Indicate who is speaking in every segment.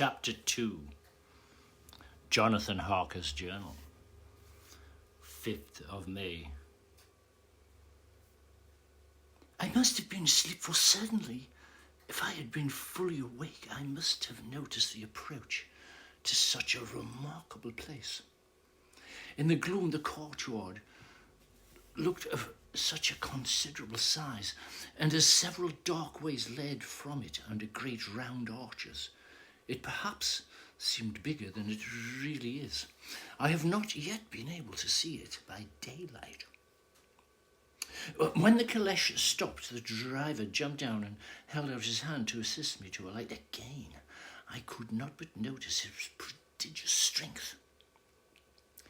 Speaker 1: Chapter 2. Jonathan Harker's Journal. 5th of May. I must have been asleep, for certainly, if I had been fully awake, I must have noticed the approach to such a remarkable place. In the gloom, the courtyard looked of such a considerable size, and as several dark ways led from it under great round arches, it perhaps seemed bigger than it really is. I have not yet been able to see it by daylight. When the caleche stopped, the driver jumped down and held out his hand to assist me to alight. Again, I could not but notice his prodigious strength.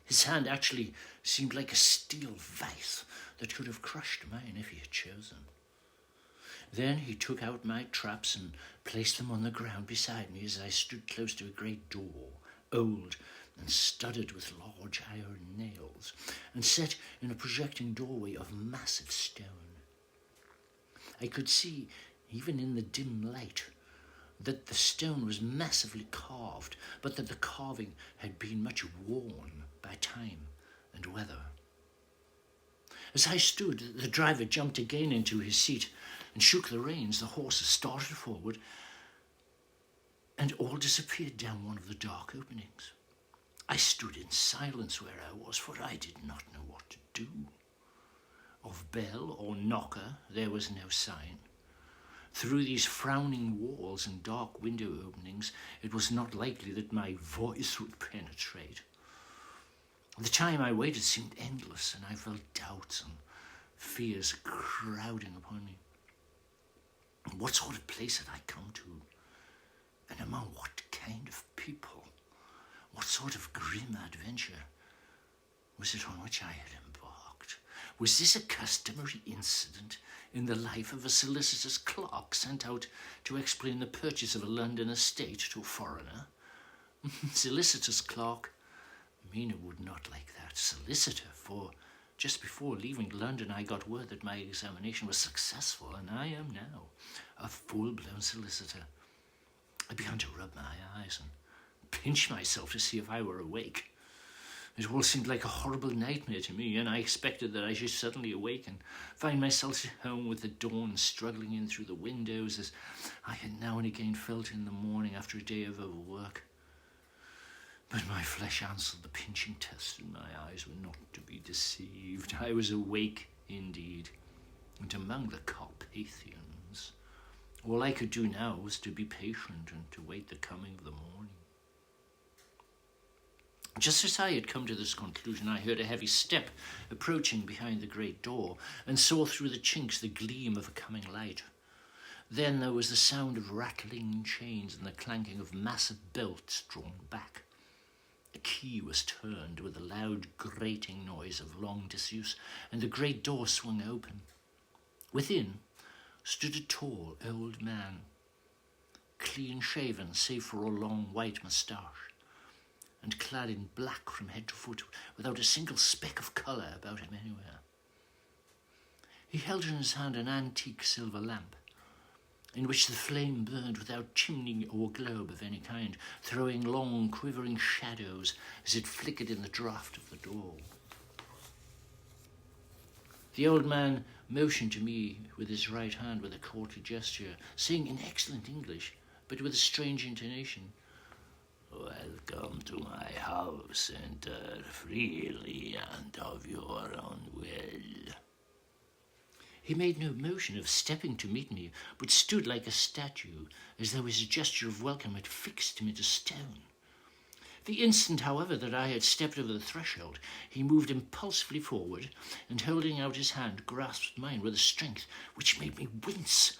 Speaker 1: His hand actually seemed like a steel vice that could have crushed mine if he had chosen. Then he took out my traps and placed them on the ground beside me as I stood close to a great door, old and studded with large iron nails, and set in a projecting doorway of massive stone. I could see, even in the dim light, that the stone was massively carved, but that the carving had been much worn by time and weather. As I stood, the driver jumped again into his seat and shook the reins. The horses started forward and all disappeared down one of the dark openings. I stood in silence where I was, for I did not know what to do. Of bell or knocker there was no sign. Through these frowning walls and dark window openings, it was not likely that my voice would penetrate. The time I waited seemed endless, and I felt doubts and fears crowding upon me. What sort of place had I come to? And among what kind of people? What sort of grim adventure was it on which I had embarked? Was this a customary incident in the life of a solicitor's clerk sent out to explain the purchase of a London estate to a foreigner? Solicitor's clerk? Mina would not like that. Solicitor, for just before leaving London I got word that my examination was successful, and I am now a full-blown solicitor. I began to rub my eyes and pinch myself to see if I were awake. It all seemed like a horrible nightmare to me, and I expected that I should suddenly awake and find myself at home with the dawn struggling in through the windows, as I had now and again felt in the morning after a day of overwork. But my flesh answered the pinching test, and my eyes were not to be deceived. I was awake indeed, and among the Carpathians. All I could do now was to be patient and to wait the coming of the morning. Just as I had come to this conclusion, I heard a heavy step approaching behind the great door, and saw through the chinks the gleam of a coming light. Then there was the sound of rattling chains and the clanking of massive belts drawn back. A key was turned with a loud grating noise of long disuse, and the great door swung open. Within stood a tall old man, clean-shaven save for a long white moustache, and clad in black from head to foot, without a single speck of colour about him anywhere. He held in his hand an antique silver lamp, in which the flame burned without chimney or globe of any kind, throwing long, quivering shadows as it flickered in the draught of the door. The old man motioned to me with his right hand with a courtly gesture, saying in excellent English, but with a strange intonation, "Welcome to my house, enter freely and of your own will." He made no motion of stepping to meet me, but stood like a statue, as though his gesture of welcome had fixed him into stone. The instant, however, that I had stepped over the threshold, he moved impulsively forward, and holding out his hand, grasped mine with a strength which made me wince,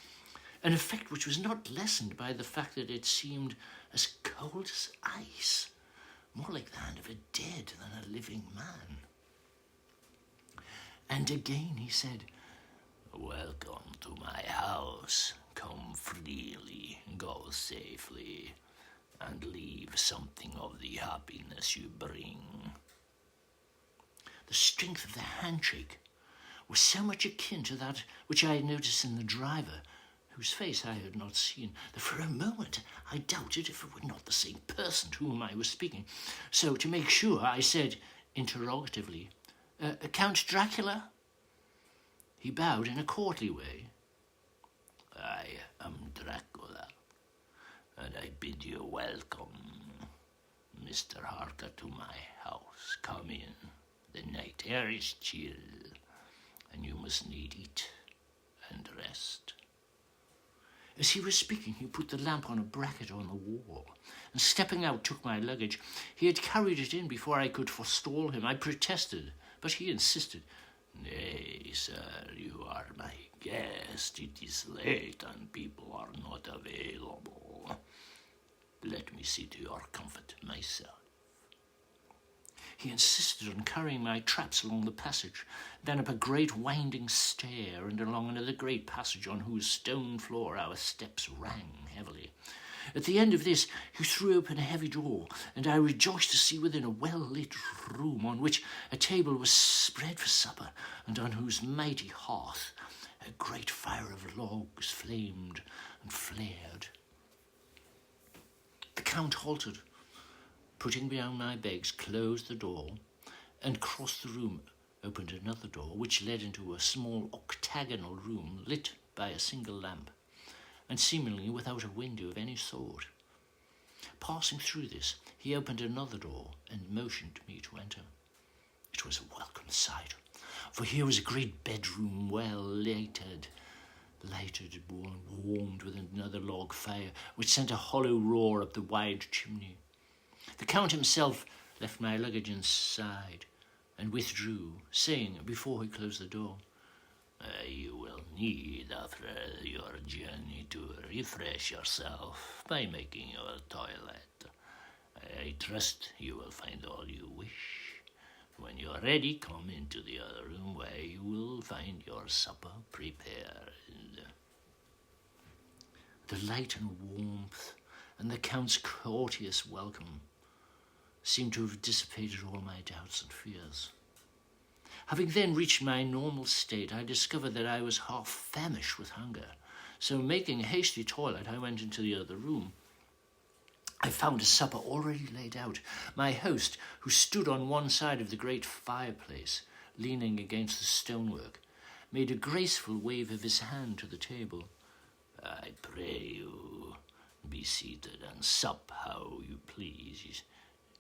Speaker 1: an effect which was not lessened by the fact that it seemed as cold as ice, more like the hand of a dead than a living man. And again he said, "Welcome to my house. Come freely, go safely, and leave something of the happiness you bring." The strength of the handshake was so much akin to that which I had noticed in the driver, who whose face I had not seen, that for a moment I doubted if it were not the same person to whom I was speaking. So, to make sure, I said interrogatively, Count Dracula? He bowed in a courtly way. I am Dracula, and I bid you welcome, Mr. Harker, to my house. Come in. The night air is chill, and you must need eat and rest. As he was speaking, he put the lamp on a bracket on the wall, and stepping out took my luggage. He had carried it in before I could forestall him. I protested, but he insisted. Nay, sir, you are my guest. It is late and people are not available. Let me see to your comfort myself. He insisted on carrying my traps along the passage, then up a great winding stair and along another great passage on whose stone floor our steps rang heavily. At the end of this, he threw open a heavy door, and I rejoiced to see within a well-lit room on which a table was spread for supper, and on whose mighty hearth a great fire of logs flamed and flared. The Count halted, putting down my bags, closed the door, and crossed the room, opened another door, which led into a small octagonal room lit by a single lamp, and seemingly without a window of any sort. Passing through this, he opened another door and motioned me to enter. It was a welcome sight, for here was a great bedroom, well lighted, warmed with another log fire, which sent a hollow roar up the wide chimney. The Count himself left my luggage inside and withdrew, saying before he closed the door, You will need, after your journey, to refresh yourself by making your toilet. I trust you will find all you wish. When you are ready, come into the other room where you will find your supper prepared. The light and warmth and the Count's courteous welcome seemed to have dissipated all my doubts and fears. Having then reached my normal state, I discovered that I was half famished with hunger. So making a hasty toilet, I went into the other room. I found a supper already laid out. My host, who stood on one side of the great fireplace, leaning against the stonework, made a graceful wave of his hand to the table. I pray you, be seated and sup how you please.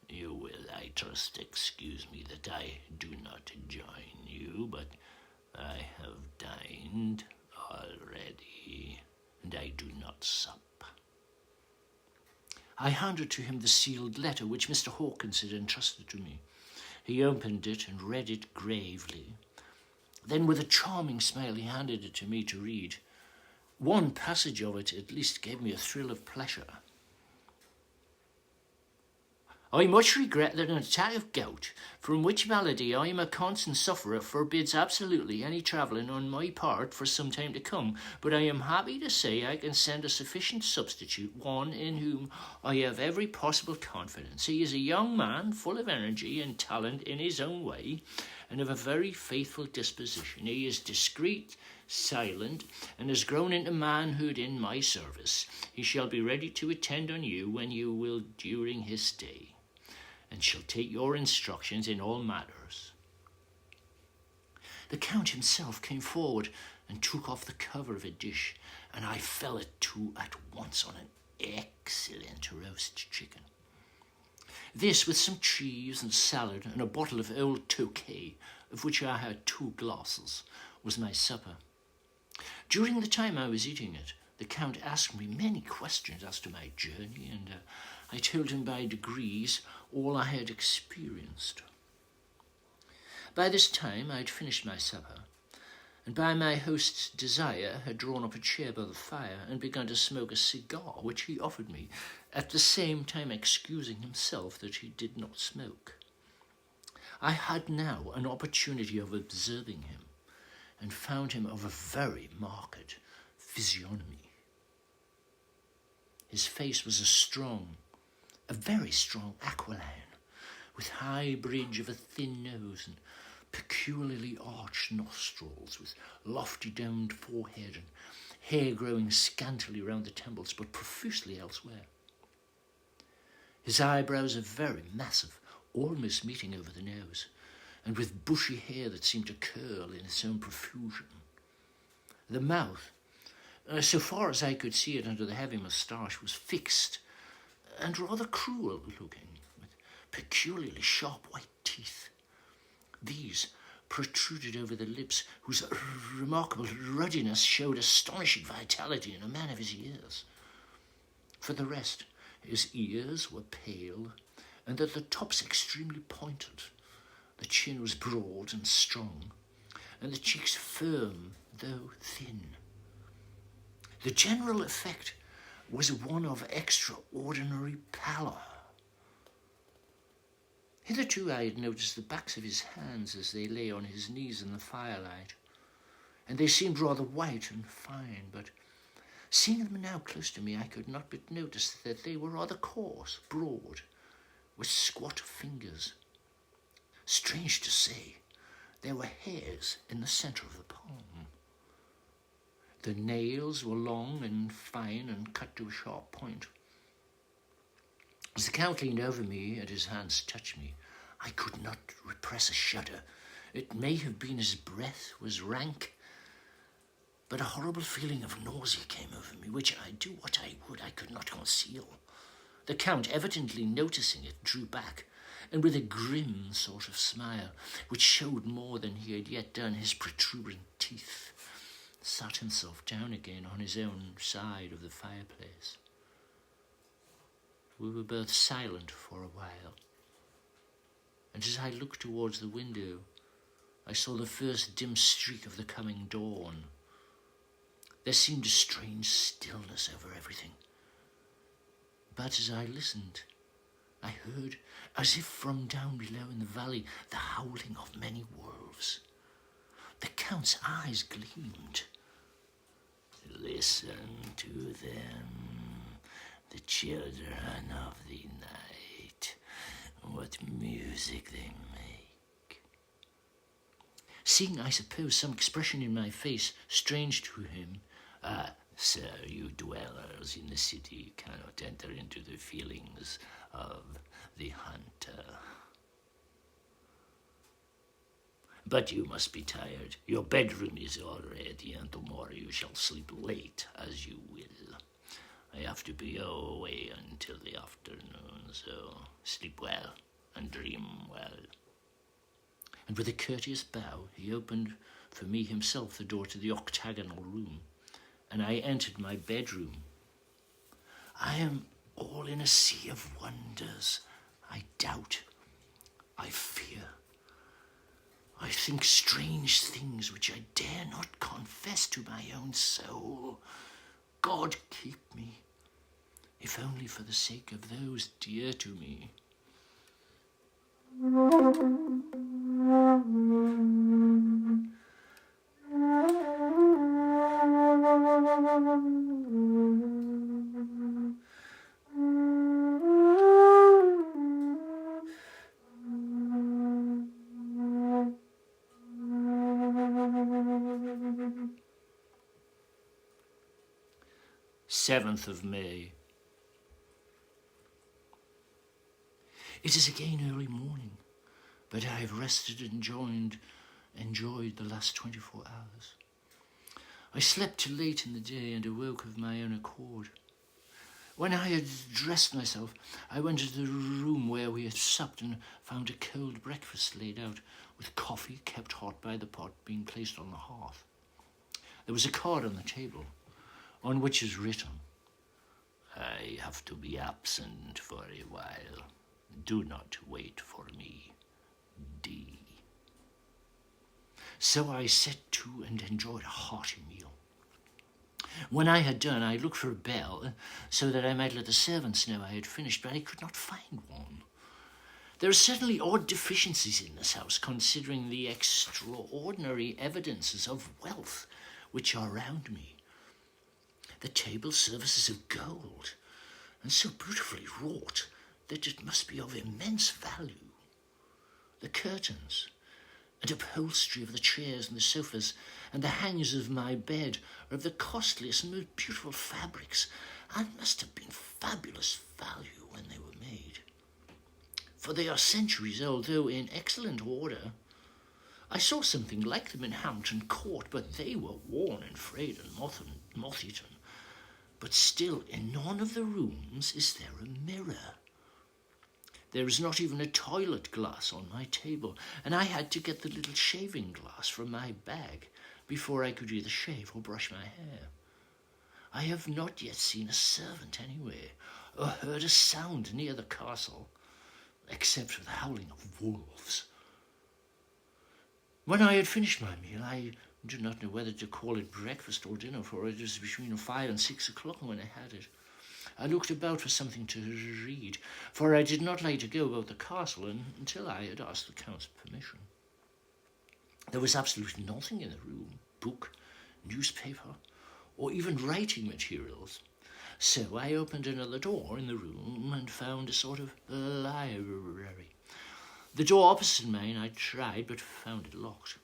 Speaker 1: You will, I trust, excuse me that I do not join you, but I have dined already, and I do not sup. I handed to him the sealed letter which Mr. Hawkins had entrusted to me. He opened it and read it gravely. Then, with a charming smile, he handed it to me to read. One passage of it at least gave me a thrill of pleasure. I much regret that an attack of gout, from which malady I am a constant sufferer, forbids absolutely any travelling on my part for some time to come, but I am happy to say I can send a sufficient substitute, one in whom I have every possible confidence. He is a young man, full of energy and talent in his own way, and of a very faithful disposition. He is discreet, silent, and has grown into manhood in my service. He shall be ready to attend on you when you will during his stay, and shall take your instructions in all matters. The Count himself came forward and took off the cover of a dish, and I fell to at once on an excellent roast chicken. This, with some cheese and salad and a bottle of old Tokay, of which I had 2 glasses, was my supper. During the time I was eating it, the Count asked me many questions as to my journey, and I told him by degrees all I had experienced. By this time I had finished my supper, and by my host's desire had drawn up a chair by the fire and begun to smoke a cigar which he offered me, at the same time excusing himself that he did not smoke. I had now an opportunity of observing him, and found him of a very marked physiognomy. His face was a very strong aquiline, with high bridge of a thin nose and peculiarly arched nostrils, with lofty domed forehead and hair growing scantily round the temples but profusely elsewhere. His eyebrows are very massive, almost meeting over the nose, and with bushy hair that seemed to curl in its own profusion. The mouth, so far as I could see it under the heavy moustache, was fixed and rather cruel looking, with peculiarly sharp white teeth. These protruded over the lips, whose remarkable ruddiness showed astonishing vitality in a man of his years. For the rest, his ears were pale, and at the tops extremely pointed. The chin was broad and strong, and the cheeks firm, though thin. The general effect was one of extraordinary pallor. Hitherto I had noticed the backs of his hands as they lay on his knees in the firelight, and they seemed rather white and fine, but seeing them now close to me, I could not but notice that they were rather coarse, broad, with squat fingers. Strange to say, there were hairs in the centre of the palm. The nails were long and fine and cut to a sharp point. As the Count leaned over me and his hands touched me, I could not repress a shudder. It may have been his breath was rank, but a horrible feeling of nausea came over me, which I do what I would, I could not conceal. The Count, evidently noticing it, drew back, and with a grim sort of smile, which showed more than he had yet done his protuberant teeth, sat himself down again on his own side of the fireplace. We were both silent for a while, and as I looked towards the window, I saw the first dim streak of the coming dawn. There seemed a strange stillness over everything, but as I listened, I heard, as if from down below in the valley, the howling of many wolves. The Count's eyes gleamed. Listen to them, the children of the night, what music they make. Seeing, I suppose, some expression in my face strange to him, sir, you dwellers in the city cannot enter into the feelings of the hunter. But you must be tired. Your bedroom is all ready, and tomorrow you shall sleep late as you will. I have to be away until the afternoon, so sleep well and dream well. And with a courteous bow, he opened for me himself the door to the octagonal room, and I entered my bedroom. I am all in a sea of wonders. I doubt, I fear. I think strange things which I dare not confess to my own soul. God keep me, if only for the sake of those dear to me. 7th of May. It is again early morning, but I have rested and enjoyed the last 24 hours. I slept till late in the day and awoke of my own accord. When I had dressed myself, I went into the room where we had supped and found a cold breakfast laid out, with coffee kept hot by the pot being placed on the hearth. There was a card on the table, on which is written, "I have to be absent for a while. Do not wait for me. D." So I set to and enjoyed a hearty meal. When I had done, I looked for a bell so that I might let the servants know I had finished, but I could not find one. There are certainly odd deficiencies in this house, considering the extraordinary evidences of wealth which are round me. The table service is of gold, and so beautifully wrought that it must be of immense value. The curtains, and upholstery of the chairs and the sofas, and the hangings of my bed are of the costliest and most beautiful fabrics, and must have been fabulous value when they were made. For they are centuries old, though in excellent order. I saw something like them in Hampton Court, but they were worn and frayed and moth-eaten. But still, in none of the rooms is there a mirror. There is not even a toilet glass on my table, and I had to get the little shaving glass from my bag before I could either shave or brush my hair. I have not yet seen a servant anywhere, or heard a sound near the castle, except for the howling of wolves. When I had finished my meal, I do not know whether to call it breakfast or dinner, for it was between 5 and 6 o'clock when I had it. I looked about for something to read, for I did not like to go about the castle until I had asked the Count's permission. There was absolutely nothing in the room, book, newspaper, or even writing materials. So I opened another door in the room and found a sort of library. The door opposite mine I tried, but found it locked.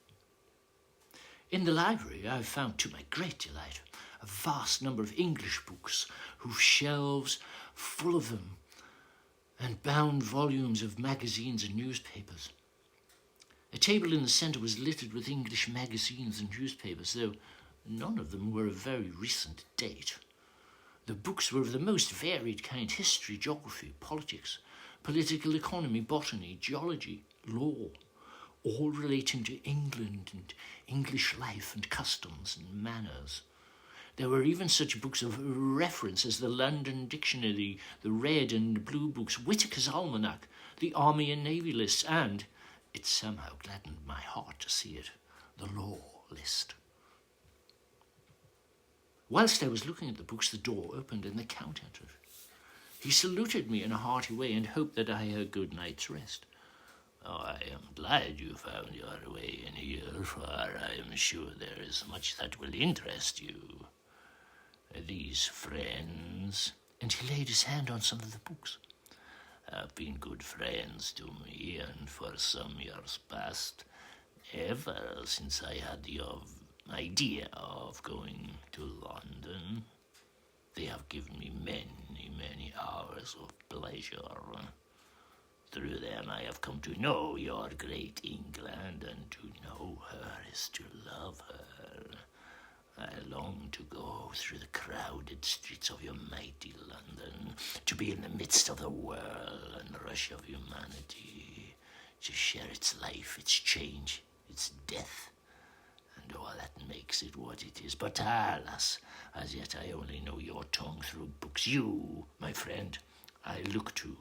Speaker 1: In the library I found, to my great delight, a vast number of English books, whose shelves full of them, and bound volumes of magazines and newspapers. A table in the centre was littered with English magazines and newspapers, though none of them were of very recent date. The books were of the most varied kind: history, geography, politics, political economy, botany, geology, law, all relating to England and English life and customs and manners. There were even such books of reference as the London Dictionary, the Red and Blue Books, Whitaker's Almanac, the Army and Navy lists, and, it somehow gladdened my heart to see it, the Law List. Whilst I was looking at the books, the door opened and the Count entered. He saluted me in a hearty way and hoped that I had a good night's rest. "Oh, I am glad you found your way in here, for I am sure there is much that will interest you. These friends," and he laid his hand on some of the books, "have been good friends to me, and for some years past, ever since I had the idea of going to London, they have given me many hours of pleasure. Through them I have come to know your great England, and to know her is to love her. I long to go through the crowded streets of your mighty London, to be in the midst of the whirl and rush of humanity, to share its life, its change, its death, and all that makes it what it is. But alas, as yet I only know your tongue through books. You, my friend, I look to,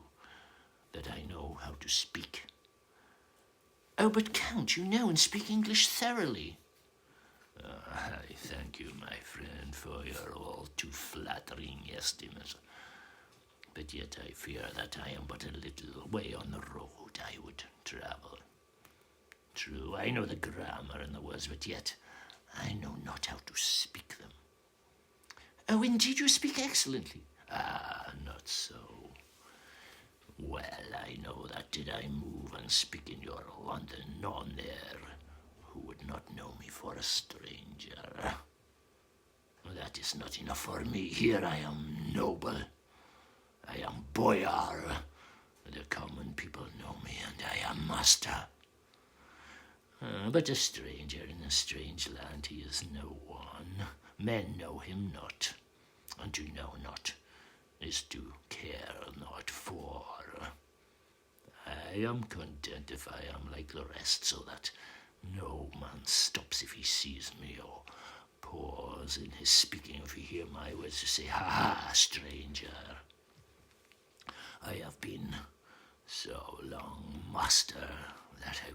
Speaker 1: that I know how to speak." "Oh, but Count, you know and speak English thoroughly." "I thank you, my friend, for your all too flattering estimate. But yet I fear that I am but a little way on the road I would travel. True, I know the grammar and the words, but yet I know not how to speak them." "Oh, indeed you speak excellently."
Speaker 2: "Ah, not so. Well, I know that did I move and speak in your London, none there who would not know me for a stranger. That is not enough for me. Here I am noble. I am boyar. The common people know me, and I am master. But a stranger in a strange land, he is no one. Men know him not, and to know not is to care not for. I am content if I am like the rest, so that no man stops if he sees me, or pause in his speaking if he hear my words to say, 'Ha ha, stranger.' I have been so long master that I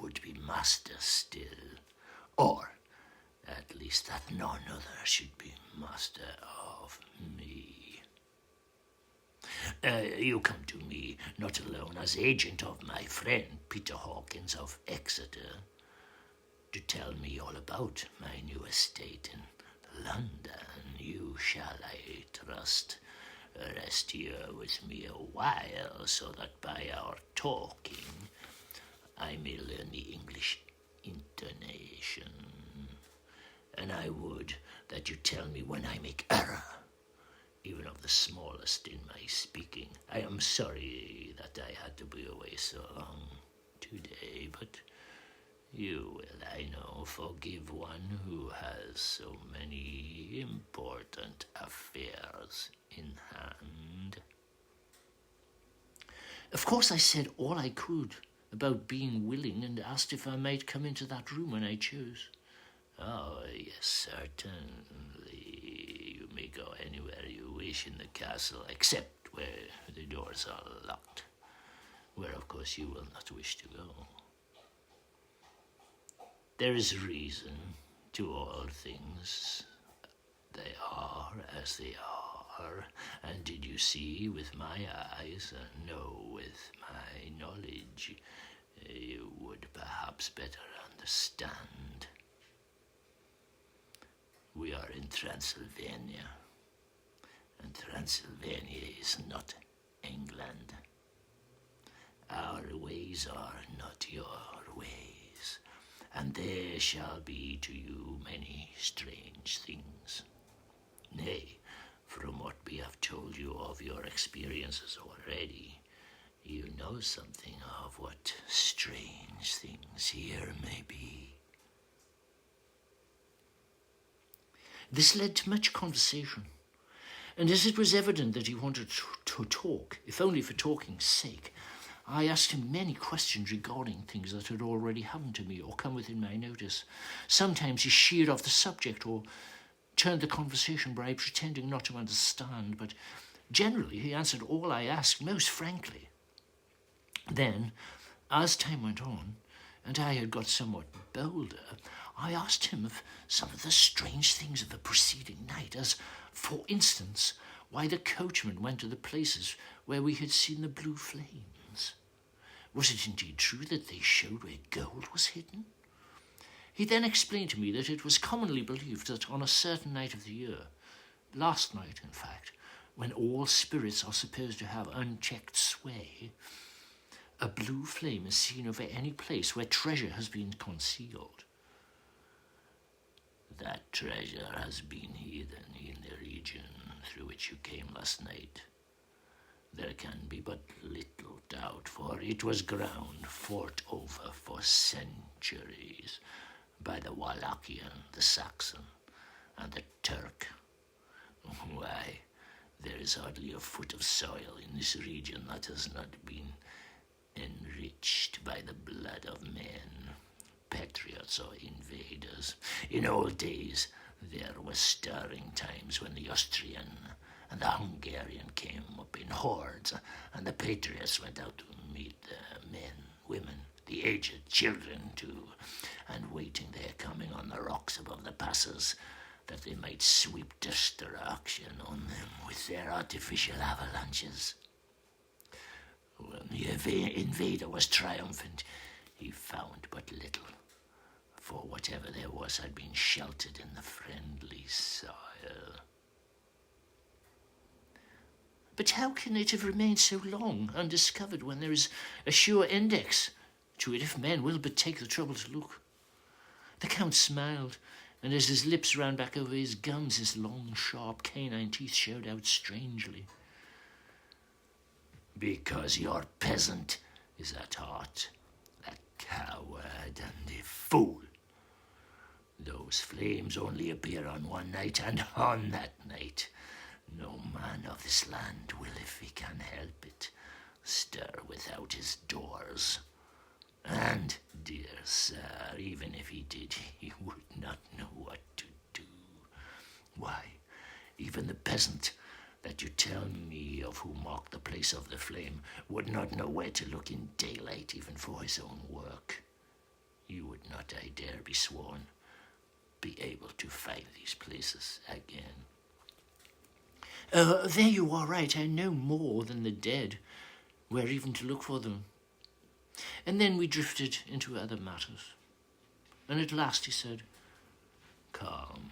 Speaker 2: would be master still, or at least that none other should be master of me. You come to me not alone as agent of my friend Peter Hawkins of Exeter, to tell me all about my new estate in London. You shall, I trust, rest here with me a while, so that by our talking I may learn the English intonation, and I would that you tell me when I make error, even of the smallest in my speaking. I am sorry that I had to be away so long today, but you will, I know, forgive one who has so many important affairs in hand.
Speaker 1: Of course I said all I could about being willing and asked if I might come into that room when I chose.
Speaker 2: Oh, yes, certainly. You may go anywhere you wish in the castle, except where the doors are locked, where, of course, you will not wish to go. There is reason to all things. They are as they are, and did you see with my eyes and know with my knowledge, you would perhaps better understand. We are in Transylvania, and Transylvania is not England. Our ways are not your ways, and there shall be to you many strange things. Nay, from what we have told you of your experiences already, you know something of what strange things here may be.
Speaker 1: This led to much conversation, and as it was evident that he wanted to talk, if only for talking's sake, I asked him many questions regarding things that had already happened to me or come within my notice. Sometimes he sheered off the subject or turned the conversation by pretending not to understand, but generally he answered all I asked most frankly. Then, as time went on, and I had got somewhat bolder, I asked him of some of the strange things of the preceding night, as, for instance, why the coachman went to the places where we had seen the blue flames. Was it indeed true that they showed where gold was hidden? He then explained to me that it was commonly believed that on a certain night of the year, last night in fact, when all spirits are supposed to have unchecked sway, a blue flame is seen over any place where treasure has been concealed.
Speaker 2: That treasure has been hidden in the region through which you came last night. There can be but little doubt, for it was ground fought over for centuries by the Wallachian, the Saxon, and the Turk. Why, there is hardly a foot of soil in this region that has not been enriched by the blood of men, patriots or invaders. In old days, there were stirring times when the Austrian and the Hungarian came up in hordes, and the patriots went out to meet the men, women, the aged, children too, and waiting their coming on the rocks above the passes, that they might sweep destruction on them with their artificial avalanches. When the invader was triumphant, he found but little, for whatever there was had been sheltered in the friendly soil.
Speaker 1: But how can it have remained so long undiscovered when there is a sure index to it if men will but take the trouble to look? The Count smiled, and as his lips ran back over his gums, his long, sharp canine teeth showed out strangely.
Speaker 2: Because your peasant is at heart a coward and a fool. Those flames only appear on one night, and on that night no man of this land will, if he can help it, stir without his doors. And, dear sir, even if he did, he would not know what to do. Why, even the peasant that you tell me of who marked the place of the flame would not know where to look in daylight even for his own work. You would not, I dare be sworn, be able to find these places again.
Speaker 1: There you are right. I know more than the dead where even to look for them. And then we drifted into other matters. And at last he said,
Speaker 2: Come,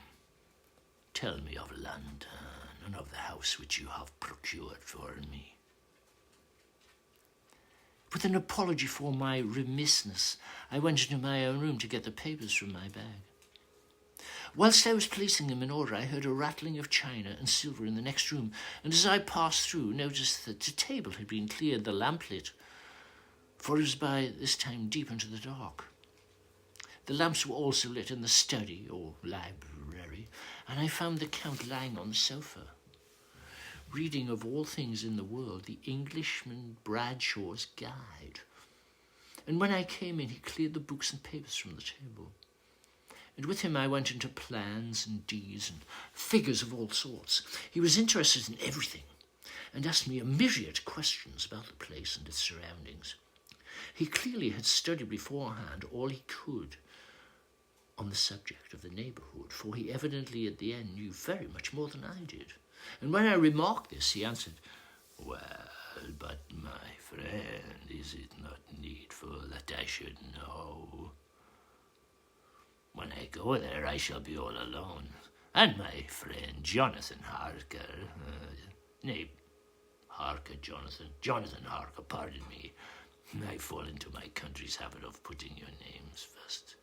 Speaker 2: tell me of London and of the house which you have procured for me.
Speaker 1: With an apology for my remissness, I went into my own room to get the papers from my bag. Whilst I was placing them in order, I heard a rattling of china and silver in the next room, and as I passed through, noticed that the table had been cleared, the lamp lit, for it was by this time deep into the dark. The lamps were also lit in the study, or library, and I found the Count lying on the sofa, reading of all things in the world the Englishman Bradshaw's Guide. And when I came in, he cleared the books and papers from the table. And with him I went into plans and deeds and figures of all sorts. He was interested in everything and asked me a myriad questions about the place and its surroundings. He clearly had studied beforehand all he could on the subject of the neighbourhood, for he evidently at the end knew very much more than I did. And when I remarked this, he answered,
Speaker 2: "Well, but my friend, is it not needful that I should know? When I go there, I shall be all alone, and my friend Jonathan Harker, Jonathan Harker, pardon me, I fall into my country's habit of putting your names first.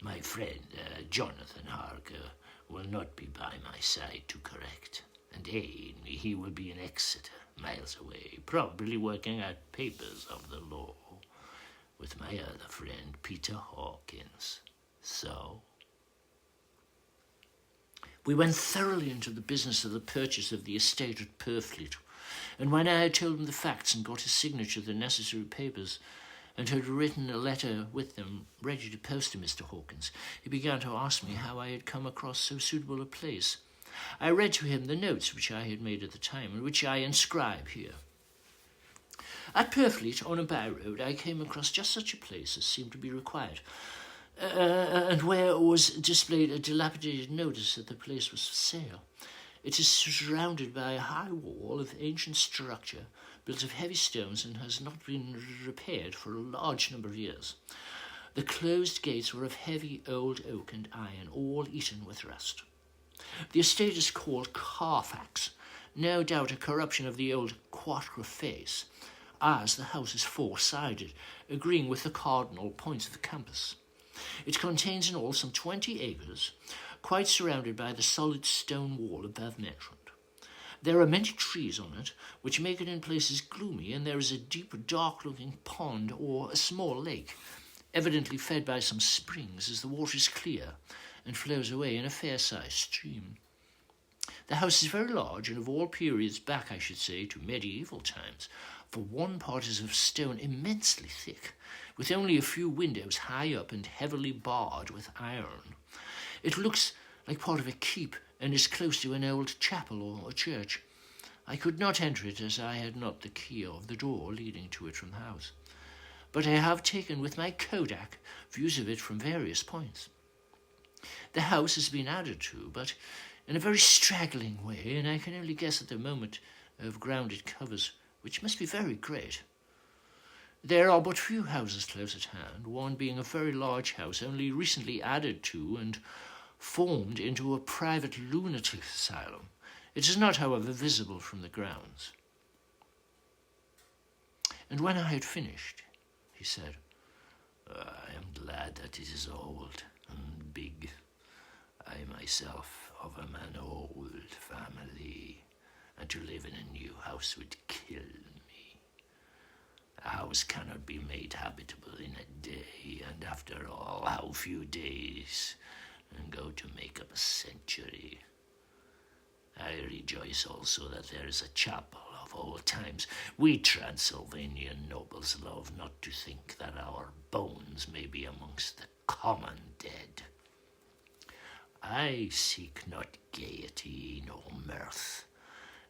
Speaker 2: My friend Jonathan Harker will not be by my side to correct and aid me. He will be in Exeter, miles away, probably working out papers of the law with my other friend Peter Hawkins. So
Speaker 1: we went thoroughly into the business of the purchase of the estate at Purfleet, and when I had told him the facts and got his signature to the necessary papers, and had written a letter with them ready to post to Mr. Hawkins, he began to ask me how I had come across so suitable a place. I read to him the notes which I had made at the time, and which I inscribe here. At Purfleet, on a by-road, I came across just such a place as seemed to be required, and where was displayed a dilapidated notice that the place was for sale. It is surrounded by a high wall of ancient structure, built of heavy stones, and has not been repaired for a large number of years. The closed gates were of heavy old oak and iron, all eaten with rust. The estate is called Carfax, no doubt a corruption of the old quatre face, as the house is four-sided, agreeing with the cardinal points of the compass. It contains in all some 20 acres, quite surrounded by the solid stone wall above mentioned. There are many trees on it, which make it in places gloomy, and there is a deep, dark-looking pond or a small lake, evidently fed by some springs, as the water is clear and flows away in a fair-sized stream. The house is very large, and of all periods back, I should say, to medieval times, for one part is of stone immensely thick, with only a few windows high up and heavily barred with iron. It looks like part of a keep, and is close to an old chapel or a church. I could not enter it, as I had not the key of the door leading to it from the house, but I have taken with my Kodak views of it from various points. The house has been added to, but in a very straggling way, and I can only guess at the moment of ground it covers, which must be very great. There are but few houses close at hand, one being a very large house only recently added to and formed into a private lunatic asylum. It is not, however, visible from the grounds. And when I had finished, he said,
Speaker 2: "I am glad that it is old and big. I myself of a man old family, and to live in a new house would kill me. A house cannot be made habitable in a day, and after all, how few days and go to make up a century. I rejoice also that there is a chapel of old times. We Transylvanian nobles love not to think that our bones may be amongst the common dead. I seek not gaiety nor mirth,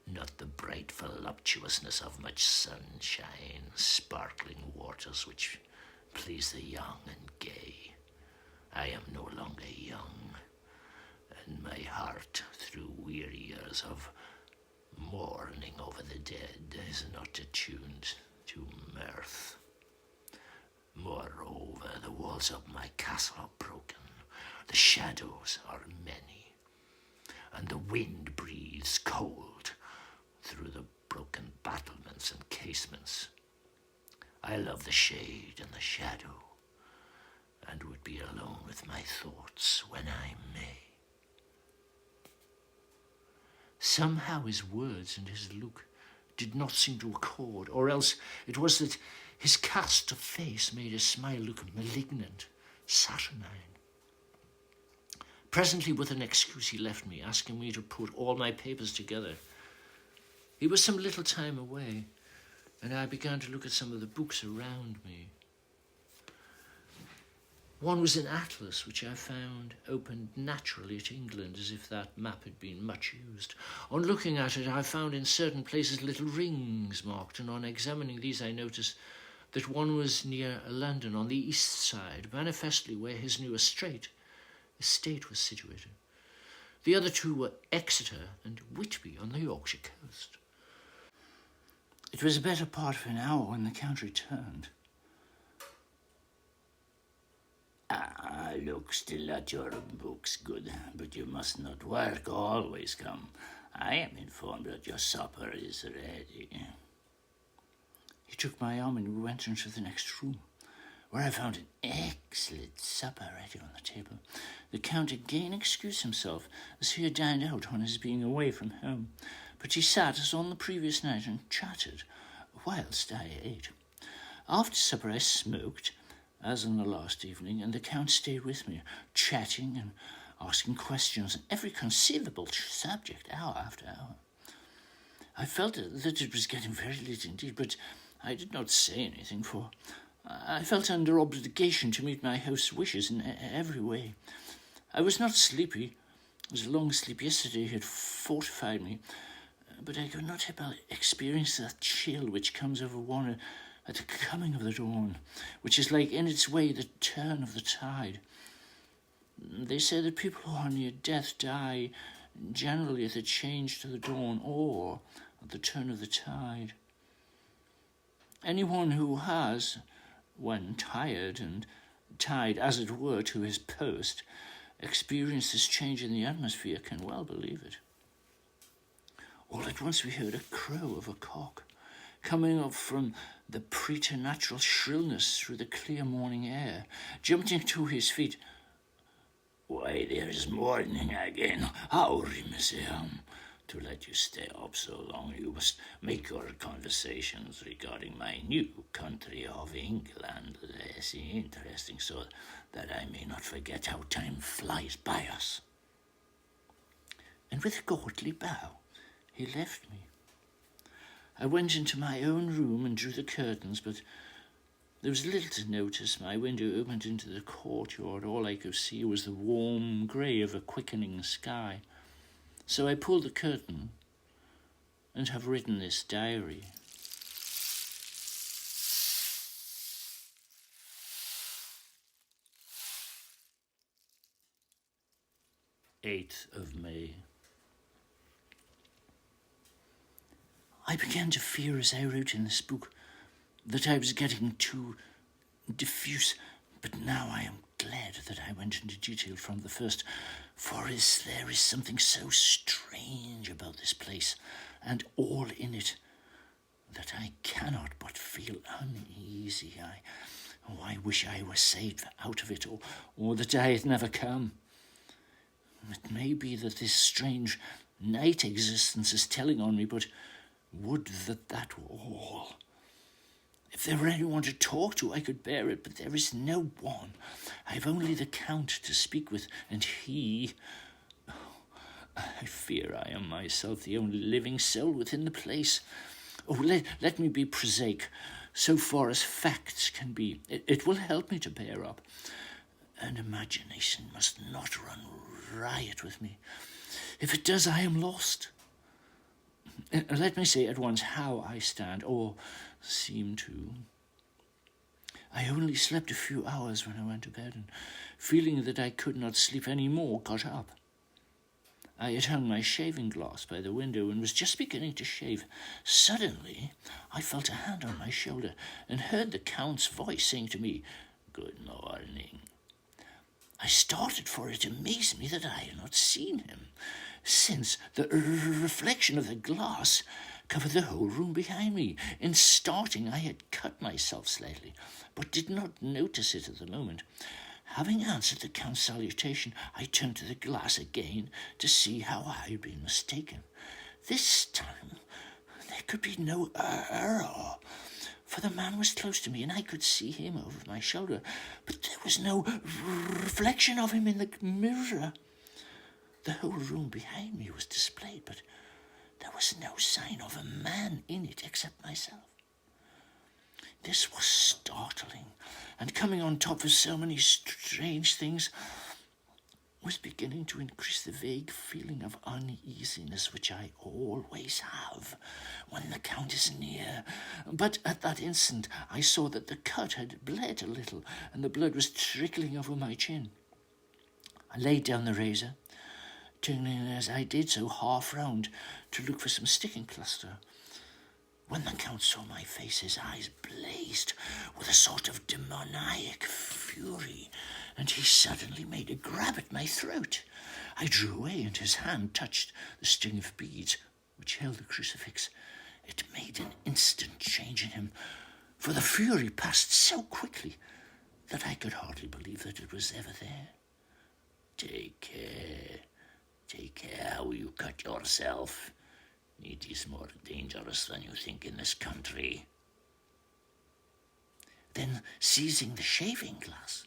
Speaker 2: not the bright voluptuousness of much sunshine, sparkling waters which please the young and gay. I am no longer young, and my heart, through weary years of mourning over the dead, is not attuned to mirth. Moreover, the walls of my castle are broken, the shadows are many, and the wind breathes cold through the broken battlements and casements. I love the shade and the shadow, and would be alone with my thoughts when I may.
Speaker 1: Somehow his words and his look did not seem to accord, or else it was that his cast of face made his smile look malignant, saturnine. Presently, with an excuse, he left me, asking me to put all my papers together. He was some little time away, and I began to look at some of the books around me. One was an atlas, which I found opened naturally to England, as if that map had been much used. On looking at it, I found in certain places little rings marked, and on examining these I noticed that one was near London on the east side, manifestly where his new estate was situated. The other two were Exeter and Whitby on the Yorkshire coast. It was a better part of an hour when the Count returned.
Speaker 2: Look still at your books, good, but you must not work, always come. I am informed that your supper is ready.
Speaker 1: He took my arm and we went into the next room, where I found an excellent supper ready on the table. The Count again excused himself, as he had dined out on his being away from home, but he sat as on the previous night and chatted whilst I ate. After supper I smoked, as on the last evening, and the Count stayed with me, chatting and asking questions on every conceivable subject, hour after hour. I felt that it was getting very late indeed, but I did not say anything, for I felt under obligation to meet my host's wishes in every way. I was not sleepy, as a long sleep yesterday had fortified me, but I could not help experience that chill which comes over one at the coming of the dawn, which is like in its way the turn of the tide. They say that people who are near death die generally at the change to the dawn or at the turn of the tide. Anyone who has, when tired and tied as it were to his post, experienced this change in the atmosphere can well believe it. All at once we heard a crow of a cock, coming up from the preternatural shrillness through the clear morning air. Jumping to his feet,
Speaker 2: "Why, there's morning again. Howry, monsieur. To let you stay up so long, you must make your conversations regarding my new country of England less interesting, so that I may not forget how time flies by us."
Speaker 1: And with a courtly bow, he left me. I went into my own room and drew the curtains, but there was little to notice. My window opened into the courtyard. All I could see was the warm grey of a quickening sky. So I pulled the curtain and have written this diary. May 8th. I began to fear, as I wrote in this book, that I was getting too diffuse, but now I am glad that I went into detail from the first, for there is something so strange about this place, and all in it, that I cannot but feel uneasy. I wish I were saved out of it, or that I had never come. It may be that this strange night existence is telling on me, but would that were all. If there were anyone to talk to, I could bear it, but there is no one. I have only the Count to speak with, and he... I fear I am myself the only living soul within the place. Let me be prosaic, so far as facts can be. It will help me to bear up. And imagination must not run riot with me. If it does, I am lost. Let me say at once how I stand, or seem to. I only slept a few hours when I went to bed, and feeling that I could not sleep any more, got up. I had hung my shaving glass by the window and was just beginning to shave. Suddenly, I felt a hand on my shoulder and heard the Count's voice saying to me, "Good morning." I started, for it amazed me that I had not seen him, since the reflection of the glass covered the whole room behind me. In starting, I had cut myself slightly, but did not notice it at the moment. Having answered the Count's salutation, I turned to the glass again to see how I had been mistaken. This time, there could be no error, for the man was close to me and I could see him over my shoulder, but there was no reflection of him in the mirror. The whole room behind me was displayed, but there was no sign of a man in it except myself. This was startling, and coming on top of so many strange things was beginning to increase the vague feeling of uneasiness which I always have when the Count is near. But at that instant I saw that the cut had bled a little, and the blood was trickling over my chin. I laid down the razor, turning as I did so half round to look for some sticking plaster. When the Count saw my face, his eyes blazed with a sort of demoniac fury, and he suddenly made a grab at my throat. I drew away, and his hand touched the string of beads which held the crucifix. It made an instant change in him, for the fury passed so quickly that I could hardly believe that it was ever there.
Speaker 2: Take care how you cut yourself. It is more dangerous than you think in this country.
Speaker 1: Then, seizing the shaving glass,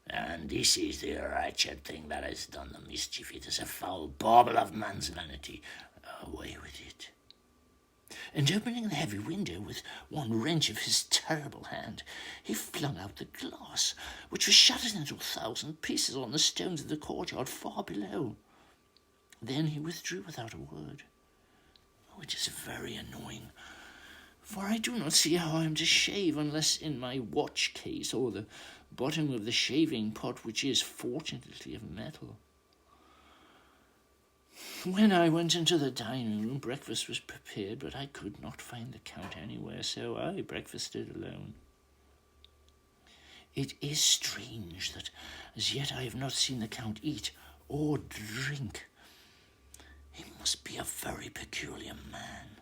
Speaker 2: and this is the wretched thing that has done the mischief. It is a foul bauble of man's vanity. Away with it.
Speaker 1: And opening the heavy window with one wrench of his terrible hand, he flung out the glass, which was shattered into 1,000 pieces on the stones of the courtyard far below. Then he withdrew without a word. Which is very annoying, for I do not see how I am to shave unless in my watch case or the bottom of the shaving pot, which is fortunately of metal. When I went into the dining room, breakfast was prepared, but I could not find the Count anywhere, so I breakfasted alone. It is strange that as yet I have not seen the Count eat or drink. He must be a very peculiar man.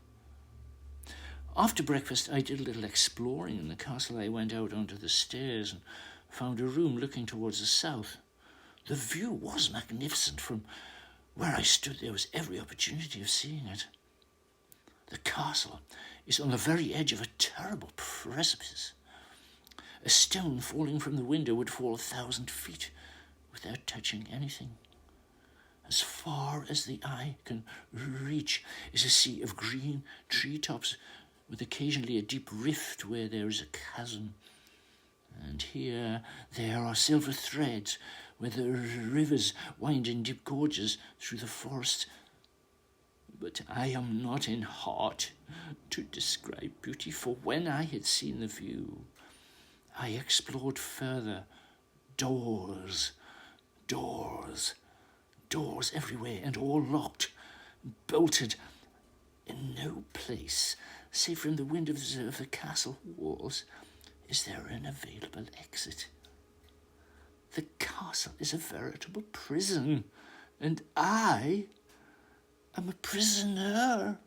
Speaker 1: After breakfast, I did a little exploring in the castle. I went out onto the stairs and found a room looking towards the south. The view was magnificent. From where I stood, there was every opportunity of seeing it. The castle is on the very edge of a terrible precipice. A stone falling from the window would fall 1,000 feet without touching anything. As far as the eye can reach is a sea of green treetops, with occasionally a deep rift where there is a chasm. And here there are silver threads where the rivers wind in deep gorges through the forest. But I am not in heart to describe beauty, for when I had seen the view, I explored further. Doors everywhere, and all locked, bolted. In no place, save from the windows of the castle walls, is there an available exit. The castle is a veritable prison, and I am a prisoner.